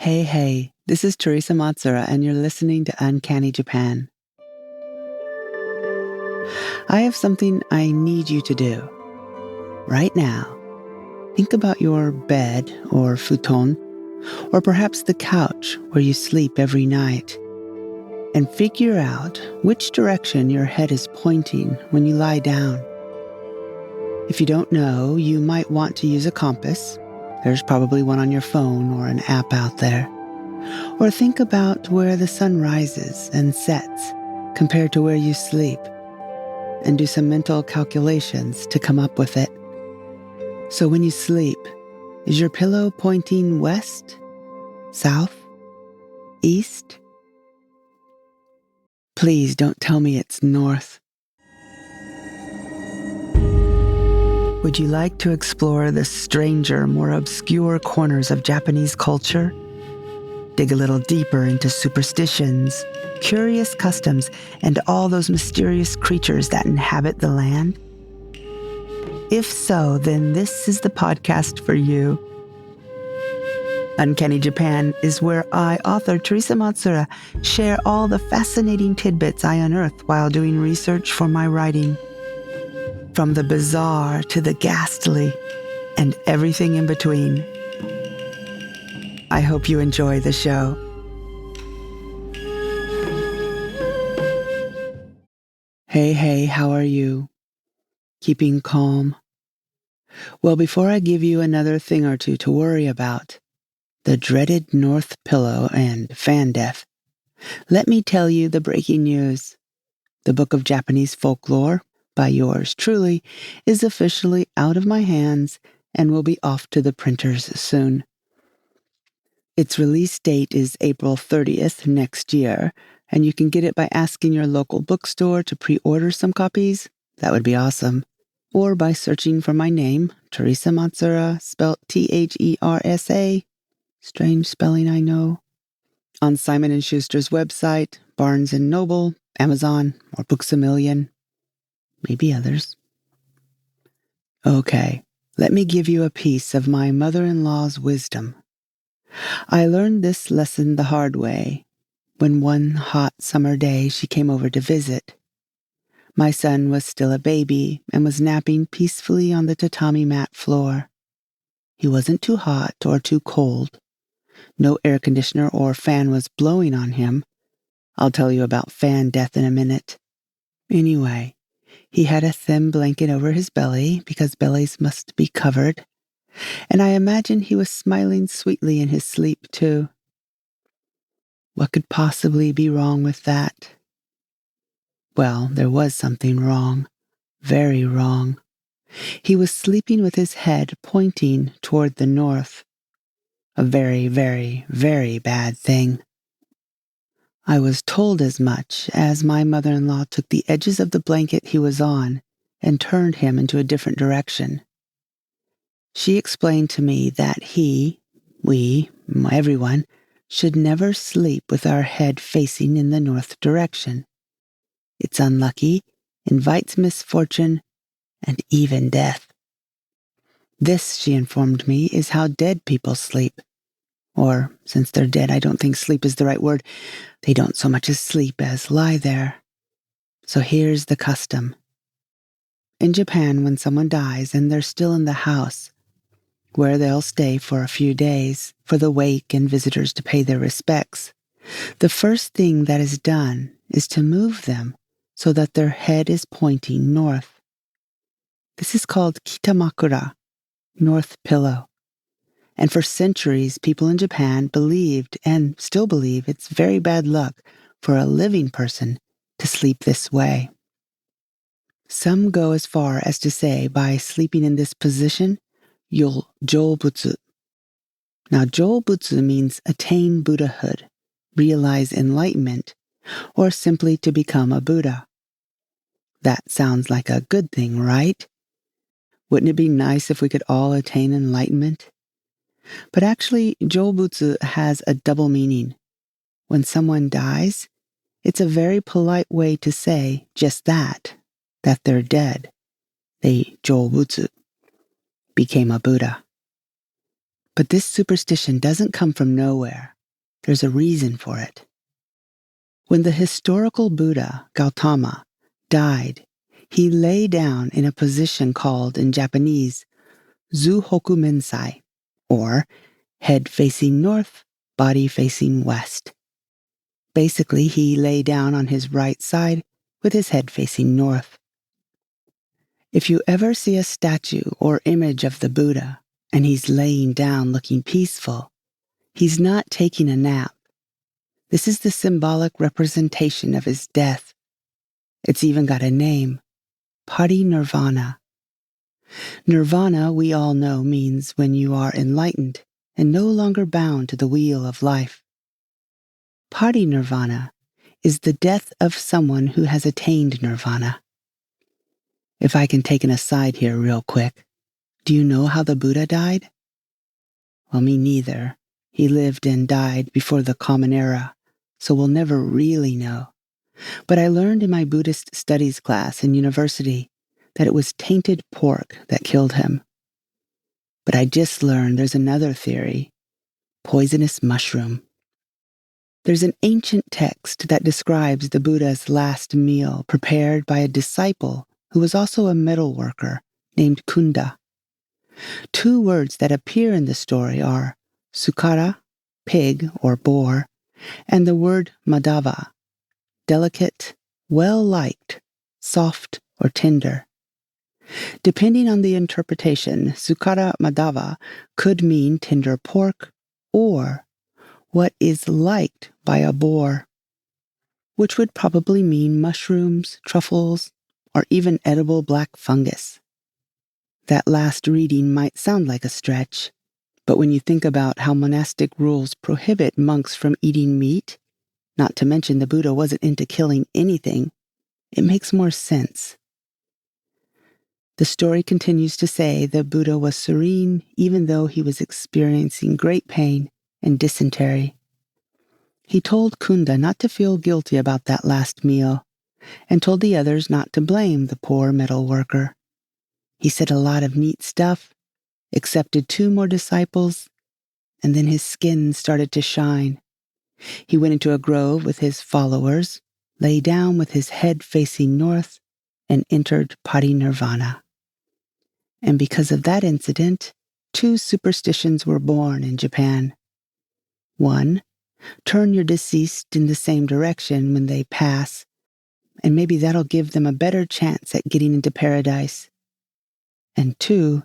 Hey, this is Theresa Matsura, and you're listening to Uncanny Japan. I have something I need you to do. Right now, think about your bed or futon, or perhaps the couch where you sleep every night, and figure out which direction your head is pointing when you lie down. If you don't know, you might want to use a compass. There's probably one on your phone or an app out there. Or think about where the sun rises and sets compared to where you sleep, and do some mental calculations to come up with it. So when you sleep, is your pillow pointing west, south, east? Please don't tell me it's north. Would you like to explore the stranger, more obscure corners of Japanese culture? Dig a little deeper into superstitions, curious customs, and all those mysterious creatures that inhabit the land? If so, then this is the podcast for you. Uncanny Japan is where I, author Theresa Matsura, share all the fascinating tidbits I unearth while doing research for my writing. From the bizarre to the ghastly, and everything in between. I hope you enjoy the show. Hey, how are you? Keeping calm? Well, before I give you another thing or two to worry about, the dreaded North Pillow and fan death, let me tell you the breaking news. The Book of Japanese Folklore, by yours truly, is officially out of my hands and will be off to the printers soon. Its release date is April 30th next year, and you can get it by asking your local bookstore to pre-order some copies. That would be awesome. Or by searching for my name, Theresa Matsura, spelled Thersa. Strange spelling, I know. On Simon & Schuster's website, Barnes & Noble, Amazon, or Books A Million. Maybe others. Okay, let me give you a piece of my mother-in-law's wisdom. I learned this lesson the hard way when one hot summer day she came over to visit. My son was still a baby and was napping peacefully on the tatami mat floor. He wasn't too hot or too cold. No air conditioner or fan was blowing on him. I'll tell you about fan death in a minute. Anyway, he had a thin blanket over his belly because bellies must be covered, and I imagine he was smiling sweetly in his sleep too. What could possibly be wrong with that? Well, there was something wrong. Very wrong. He was sleeping with his head pointing toward the north. A very, very, very bad thing. I was told as much as my mother-in-law took the edges of the blanket he was on and turned him into a different direction. She explained to me that we, everyone, should never sleep with our head facing in the north direction. It's unlucky, invites misfortune, and even death. This, she informed me, is how dead people sleep. Or, since they're dead, I don't think sleep is the right word. They don't so much as sleep as lie there. So here's the custom. In Japan, when someone dies and they're still in the house, where they'll stay for a few days for the wake and visitors to pay their respects, the first thing that is done is to move them so that their head is pointing north. This is called kitamakura, north pillow. And for centuries, people in Japan believed, and still believe, it's very bad luck for a living person to sleep this way. Some go as far as to say by sleeping in this position, you'll jōbutsu. Now, jōbutsu means attain Buddhahood, realize enlightenment, or simply to become a Buddha. That sounds like a good thing, right? Wouldn't it be nice if we could all attain enlightenment? But actually, jōbutsu has a double meaning. When someone dies, it's a very polite way to say just that they're dead. They jōbutsu, became a Buddha. But this superstition doesn't come from nowhere. There's a reason for it. When the historical Buddha, Gautama, died, he lay down in a position called, in Japanese, Zuhoku Mensai, or head facing north, body facing west. Basically, he lay down on his right side with his head facing north. If you ever see a statue or image of the Buddha and he's laying down looking peaceful, he's not taking a nap. This is the symbolic representation of his death. It's even got a name, parinirvana. Nirvana, we all know, means when you are enlightened and no longer bound to the wheel of life. Parinirvana is the death of someone who has attained nirvana. If I can take an aside here real quick, do you know how the Buddha died? Well, me neither. He lived and died before the Common Era, so we'll never really know. But I learned in my Buddhist studies class in university that it was tainted pork that killed him. But I just learned there's another theory, poisonous mushroom. There's an ancient text that describes the Buddha's last meal prepared by a disciple who was also a metal worker named Kunda. Two words that appear in the story are sukara, pig or boar, and the word madava, delicate, well-liked, soft or tender. Depending on the interpretation, sukara madava could mean tender pork or what is liked by a boar, which would probably mean mushrooms, truffles, or even edible black fungus. That last reading might sound like a stretch, but when you think about how monastic rules prohibit monks from eating meat, not to mention the Buddha wasn't into killing anything, it makes more sense. The story continues to say the Buddha was serene even though he was experiencing great pain and dysentery. He told Kunda not to feel guilty about that last meal, and told the others not to blame the poor metal worker. He said a lot of neat stuff, accepted 2 more disciples, and then his skin started to shine. He went into a grove with his followers, lay down with his head facing north, and entered parinirvana. And because of that incident, 2 superstitions were born in Japan. 1, turn your deceased in the same direction when they pass, and maybe that'll give them a better chance at getting into paradise. And 2,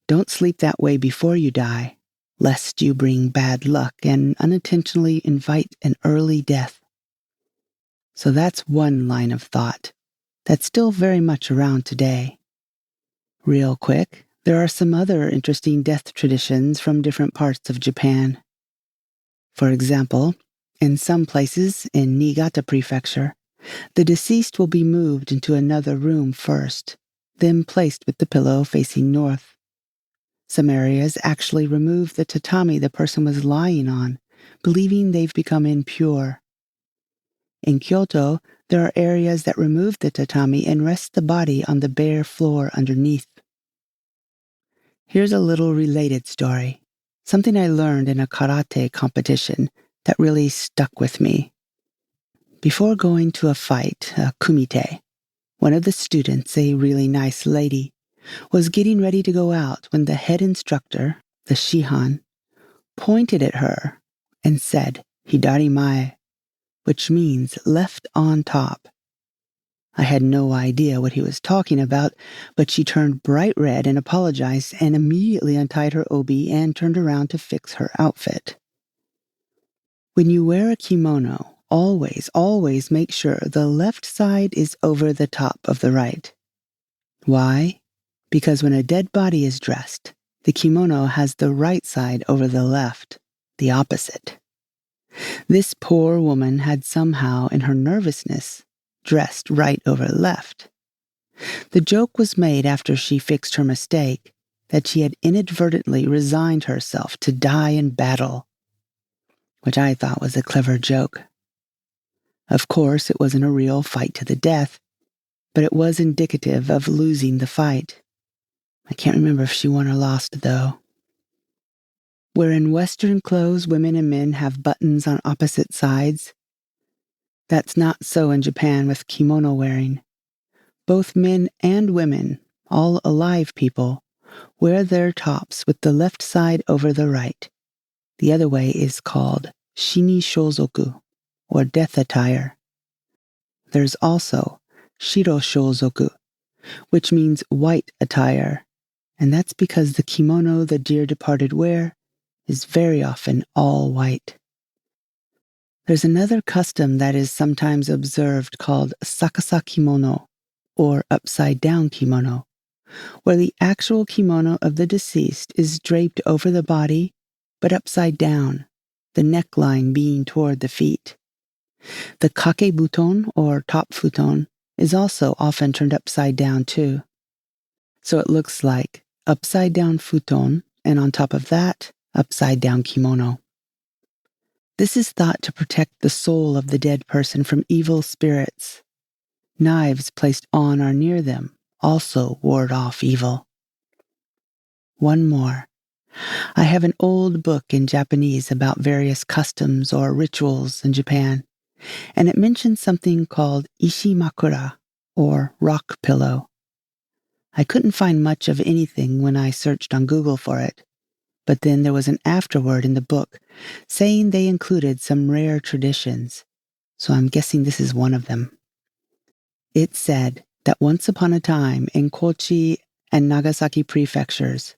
don't sleep that way before you die, lest you bring bad luck and unintentionally invite an early death. So that's one line of thought that's still very much around today. Real quick, there are some other interesting death traditions from different parts of Japan. For example, in some places in Niigata Prefecture, the deceased will be moved into another room first, then placed with the pillow facing north. Some areas actually remove the tatami the person was lying on, believing they've become impure. In Kyoto, there are areas that remove the tatami and rest the body on the bare floor underneath. Here's a little related story, something I learned in a karate competition that really stuck with me. Before going to a fight, a kumite, one of the students, a really nice lady, was getting ready to go out when the head instructor, the shihan, pointed at her and said, "Hidari mae," which means left on top. I had no idea what he was talking about, but she turned bright red and apologized and immediately untied her obi and turned around to fix her outfit. When you wear a kimono, always make sure the left side is over the top of the right. Why? Because when a dead body is dressed, the kimono has the right side over the left, the opposite. This poor woman had somehow, in her nervousness, dressed right over left. The joke was made after she fixed her mistake that she had inadvertently resigned herself to die in battle, which I thought was a clever joke. Of course, it wasn't a real fight to the death, but it was indicative of losing the fight. I can't remember if she won or lost, though. Where in Western clothes women and men have buttons on opposite sides, that's not so in Japan with kimono wearing. Both men and women, all alive people, wear their tops with the left side over the right. The other way is called shini shozoku, or death attire. There's also shiro shozoku, which means white attire, and that's because the kimono the dear departed wear is very often all white. There's another custom that is sometimes observed called sakasa kimono, or upside-down kimono, where the actual kimono of the deceased is draped over the body, but upside down, the neckline being toward the feet. The kakebuton, or top futon, is also often turned upside down too. So it looks like upside-down futon, and on top of that, upside-down kimono. This is thought to protect the soul of the dead person from evil spirits. Knives placed on or near them also ward off evil. One more. I have an old book in Japanese about various customs or rituals in Japan, and it mentions something called ishimakura, or rock pillow. I couldn't find much of anything when I searched on Google for it, but then there was an afterword in the book saying they included some rare traditions, so I'm guessing this is one of them. It said that once upon a time in Kochi and Nagasaki prefectures,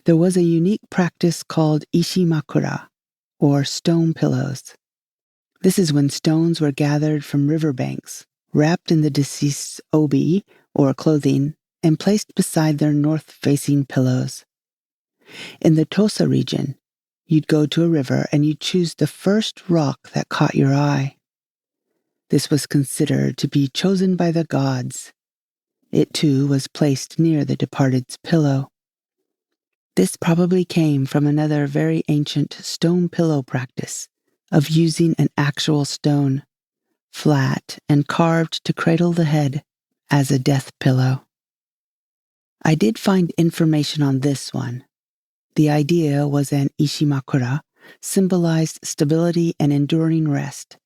there was a unique practice called ishimakura, or stone pillows. This is when stones were gathered from riverbanks, wrapped in the deceased's obi, or clothing, and placed beside their north-facing pillows. In the Tosa region, you'd go to a river and you'd choose the first rock that caught your eye. This was considered to be chosen by the gods. It too was placed near the departed's pillow. This probably came from another very ancient stone pillow practice of using an actual stone, flat and carved to cradle the head, as a death pillow. I did find information on this one. The idea was an ishimakura symbolized stability and enduring rest,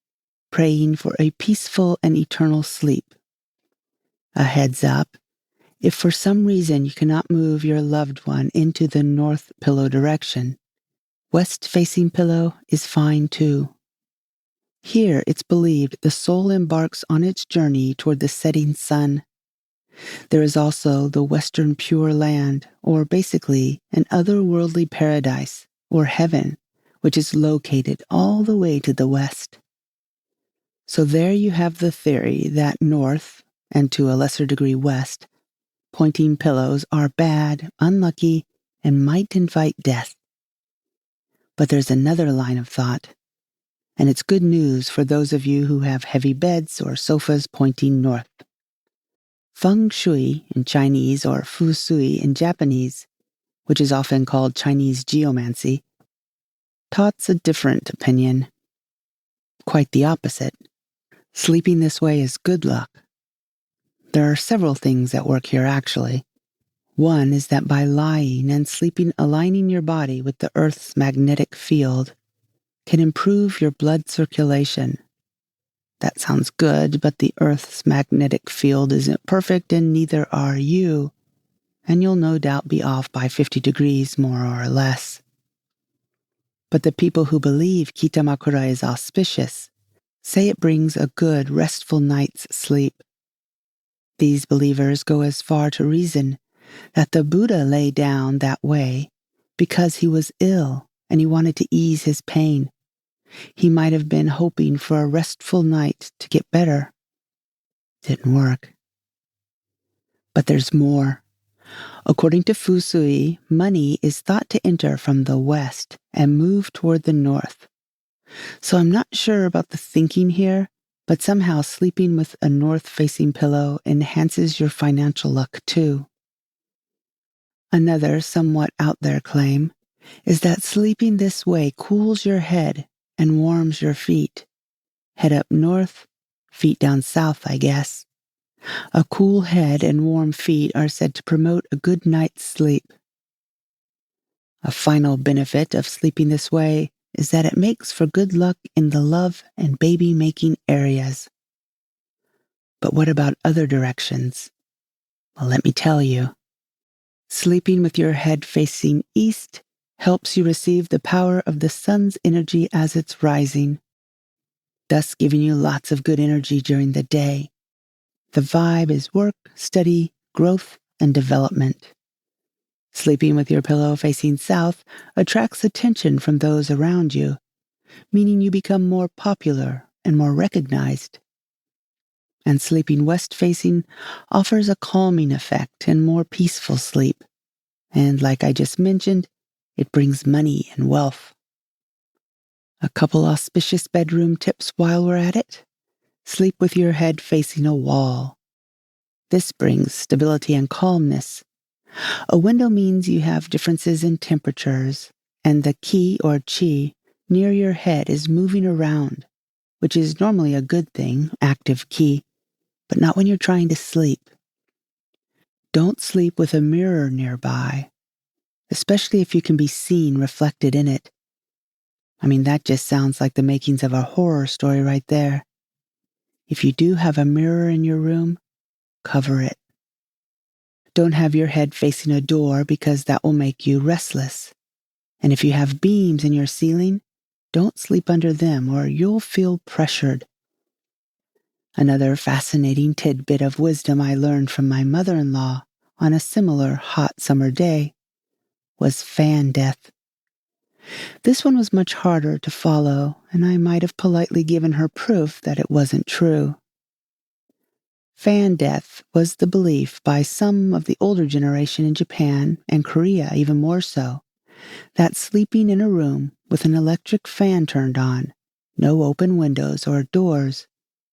praying for a peaceful and eternal sleep. A heads up, if for some reason you cannot move your loved one into the north pillow direction, west-facing pillow is fine too. Here it's believed the soul embarks on its journey toward the setting sun. There is also the Western Pure Land, or basically an otherworldly paradise, or heaven, which is located all the way to the west. So there you have the theory that north, and to a lesser degree west, pointing pillows are bad, unlucky, and might invite death. But there's another line of thought, and it's good news for those of you who have heavy beds or sofas pointing north. Feng Shui in Chinese, or Fu Sui in Japanese, which is often called Chinese geomancy, touts a different opinion. Quite the opposite. Sleeping this way is good luck. There are several things at work here, actually. One is that by lying and sleeping aligning your body with the Earth's magnetic field can improve your blood circulation. That sounds good, but the Earth's magnetic field isn't perfect and neither are you, and you'll no doubt be off by 50 degrees more or less. But the people who believe Kitamakura is auspicious say it brings a good, restful night's sleep. These believers go as far to reason that the Buddha lay down that way because he was ill and he wanted to ease his pain. He might have been hoping for a restful night to get better. Didn't work. But there's more. According to Fu Sui, money is thought to enter from the west and move toward the north. So I'm not sure about the thinking here, but somehow sleeping with a north-facing pillow enhances your financial luck too. Another somewhat out there claim is that sleeping this way cools your head and warms your feet. Head up north, feet down south, I guess. A cool head and warm feet are said to promote a good night's sleep. A final benefit of sleeping this way is that it makes for good luck in the love and baby-making areas. But what about other directions? Well, let me tell you. Sleeping with your head facing east helps you receive the power of the sun's energy as it's rising, thus giving you lots of good energy during the day. The vibe is work, study, growth, and development. Sleeping with your pillow facing south attracts attention from those around you, meaning you become more popular and more recognized. And sleeping west-facing offers a calming effect and more peaceful sleep. And like I just mentioned, it brings money and wealth. A couple auspicious bedroom tips while we're at it. Sleep with your head facing a wall. This brings stability and calmness. A window means you have differences in temperatures, and the ki or chi near your head is moving around, which is normally a good thing, active ki, but not when you're trying to sleep. Don't sleep with a mirror nearby, especially if you can be seen reflected in it. I mean, that just sounds like the makings of a horror story right there. If you do have a mirror in your room, cover it. Don't have your head facing a door because that will make you restless. And if you have beams in your ceiling, don't sleep under them or you'll feel pressured. Another fascinating tidbit of wisdom I learned from my mother-in-law on a similar hot summer day was fan death. This one was much harder to follow, and I might have politely given her proof that it wasn't true. Fan death was the belief by some of the older generation in Japan and Korea even more so, that sleeping in a room with an electric fan turned on, no open windows or doors,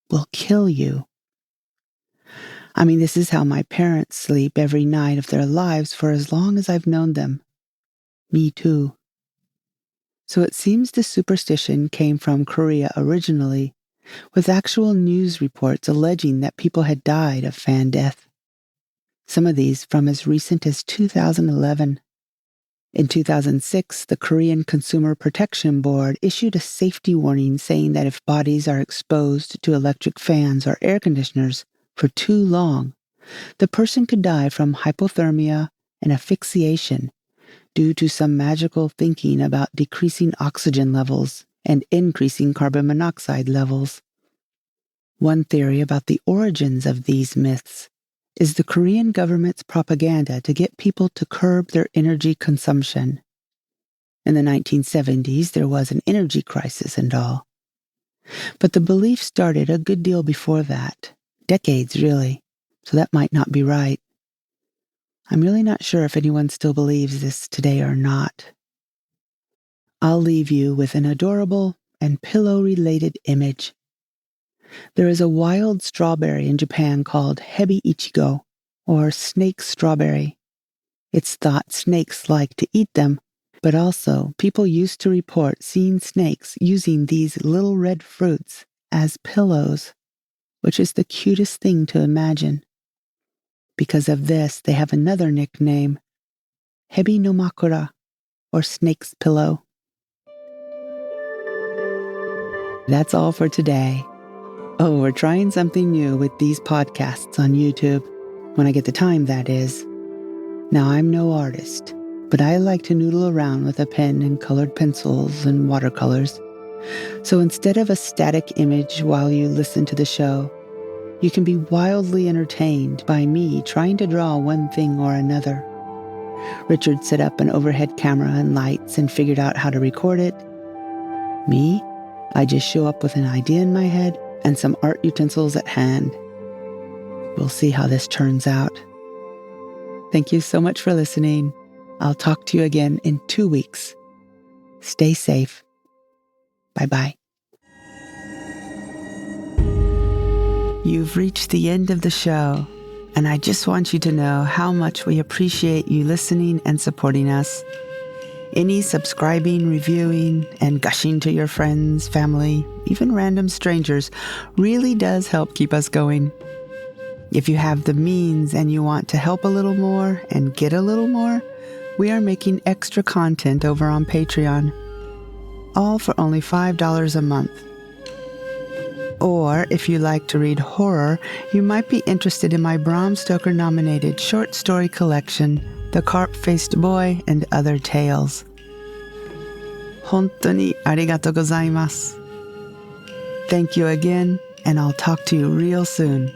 will kill you. I mean, this is how my parents sleep every night of their lives for as long as I've known them. Me too. So it seems the superstition came from Korea originally, with actual news reports alleging that people had died of fan death. Some of these from as recent as 2011. In 2006, the Korean Consumer Protection Board issued a safety warning saying that if bodies are exposed to electric fans or air conditioners for too long, the person could die from hypothermia and asphyxiation due to some magical thinking about decreasing oxygen levels and increasing carbon monoxide levels. One theory about the origins of these myths is the Korean government's propaganda to get people to curb their energy consumption. In the 1970s, there was an energy crisis and all. But the belief started a good deal before that, decades really, so that might not be right. I'm really not sure if anyone still believes this today or not. I'll leave you with an adorable and pillow-related image. There is a wild strawberry in Japan called hebi ichigo, or snake strawberry. It's thought snakes like to eat them, but also people used to report seeing snakes using these little red fruits as pillows, which is the cutest thing to imagine. Because of this, they have another nickname, hebi no makura, or snake's pillow. That's all for today. Oh, we're trying something new with these podcasts on YouTube, when I get the time, that is. Now, I'm no artist, but I like to noodle around with a pen and colored pencils and watercolors. So instead of a static image while you listen to the show, you can be wildly entertained by me trying to draw one thing or another. Richard set up an overhead camera and lights and figured out how to record it. Me, I just show up with an idea in my head and some art utensils at hand. We'll see how this turns out. Thank you so much for listening. I'll talk to you again in 2 weeks. Stay safe. Bye-bye. You've reached the end of the show, and I just want you to know how much we appreciate you listening and supporting us. Any subscribing, reviewing, and gushing to your friends, family, even random strangers really does help keep us going. If you have the means and you want to help a little more and get a little more, we are making extra content over on Patreon, all for only $5 a month. Or, if you like to read horror, you might be interested in my Bram Stoker-nominated short story collection, The Carp-Faced Boy and Other Tales. 本当にありがとうございます. Thank you again, and I'll talk to you real soon.